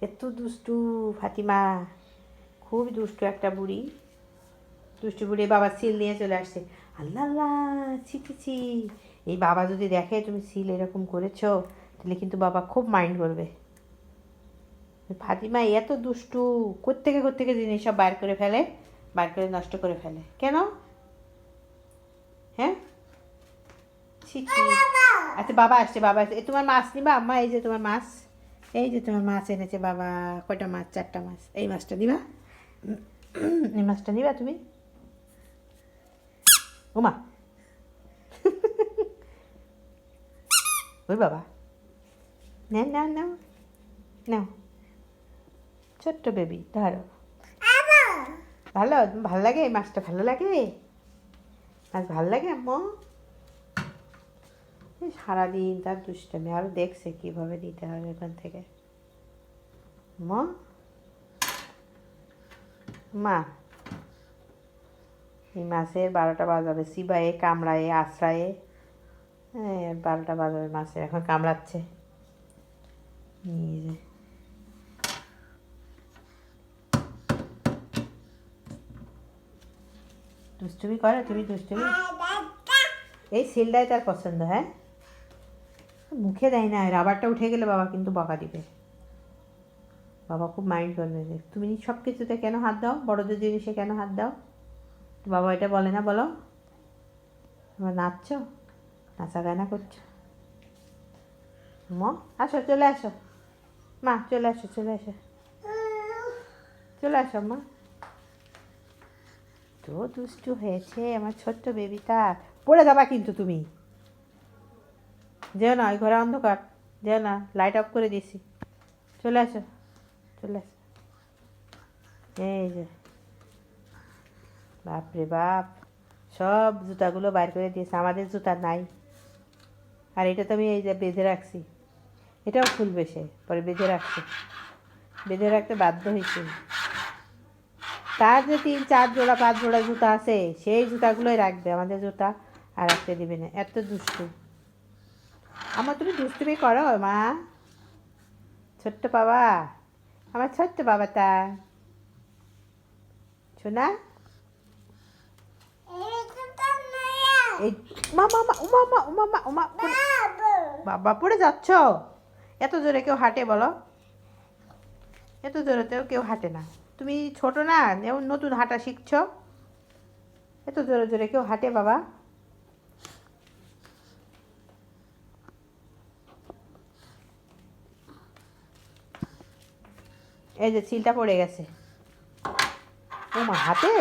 এত দুষ্টু ফাতিমা, খুব দুষ্টু একটা বুড়ি। দুষ্টু বুড়ি বাবা সিল নিয়ে চলে আসছে। আল্লাহ আল্লাহ, ছি ছি ছি। এই বাবা যদি দেখে তুমি সিল এরকম করেছো, তাহলে কিন্তু বাবা খুব মাইন্ড করবে। ফাতিমা এত দুষ্টু, কোত্থেকে জিনিস সব বার করে ফেলে, বার করে নষ্ট করে ফেলে কেন? হ্যাঁ, ছি ছি। আচ্ছা বাবা আসছে, বাবা আসছে। তোমার মাছ নিবা আম্মা? এই যে তোমার মাছ, এই যে তোমার মাছ এনেছে বাবা। কয়টা মাছ? 4টা মাছ। এই মাছটা নিবা? এই মাছটা নিবা তুমি? ওমা, ওই বাবা, নাও নাও নাও নাও, ছোট্ট বেবি ধরো। ভালো, ভালো লাগে এই মাছটা? ভালো লাগে মাছ? ভালো লাগে আম্মু? সারাদিন তার দুষ্টামি, আরও দেখছে কীভাবে নিতে হবে ওখান থেকে। মা মা, এই মাছের 12টা বাজাবে, চিবায়ে কামড়ায়ে আশ্রায়ে, হ্যাঁ 12টা বাজাবে মাছের, এখন কামড়াচ্ছে। দুষ্টুমি করে তুমি? দুষ্টুমি এই সিলটাই তার পছন্দ। হ্যাঁ, মুখে দেয় না, রাবারটা উঠে গেলে বাবা কিন্তু বকা দিবে। বাবা খুব মাইন্ড করবে যে তুমি সব কিছুতে কেন হাত দাও, বড়দের জিনিসে কেন হাত দাও। বাবা এটা বলে না, বলো। তোমরা নাচছো, নাচা গানা করছো। মা আসো, চলে আসো মা, চলে আসো চলে আসো চলে আসো মা। তো দুষ্টু হয়েছে আমার ছোট্ট বেবিটা। পড়ে যাবা কিন্তু তুমি, যেও না, ওই ঘরে অন্ধকার, যেও না, লাইট অফ করে দিয়েছি। চলে আসো, চলে আসো। এই যে বাপরে বাপ, সব জুতাগুলো বাইর করে দিয়েছে, আমাদের জুতা নাই। আর এটা তো আমি এই যে বেঁধে রাখছি, এটাও খুলবে সে, পরে বেঁধে রাখছে, বেঁধে রাখতে বাধ্য হয়েছে। তার যে 3 4 জোড়া 5 জোড়া জুতা আছে, সেই জুতাগুলোই রাখবে, আমাদের জুতা আর রাখতে দিবে না। এত দুষ্টু আমার। তুমি দুষ্টুমি করো মা, ছোট্ট বাবা, আমার ছোট্ট বাবাটা শোনা। এই মা মা মা, উমা মা, উমা মা, উমা, বাবা পড়ে যাচ্ছ। এত জোরে কেউ হাঁটে বলো? এত জোরেতেও কেউ হাঁটে না। তুমি ছোট না, নতুন হাঁটা শিখছো, এত জোরে জোরে কেউ হাঁটে বাবা? এই যে সিলটা পড়ে গেছে। ও মা, হাতে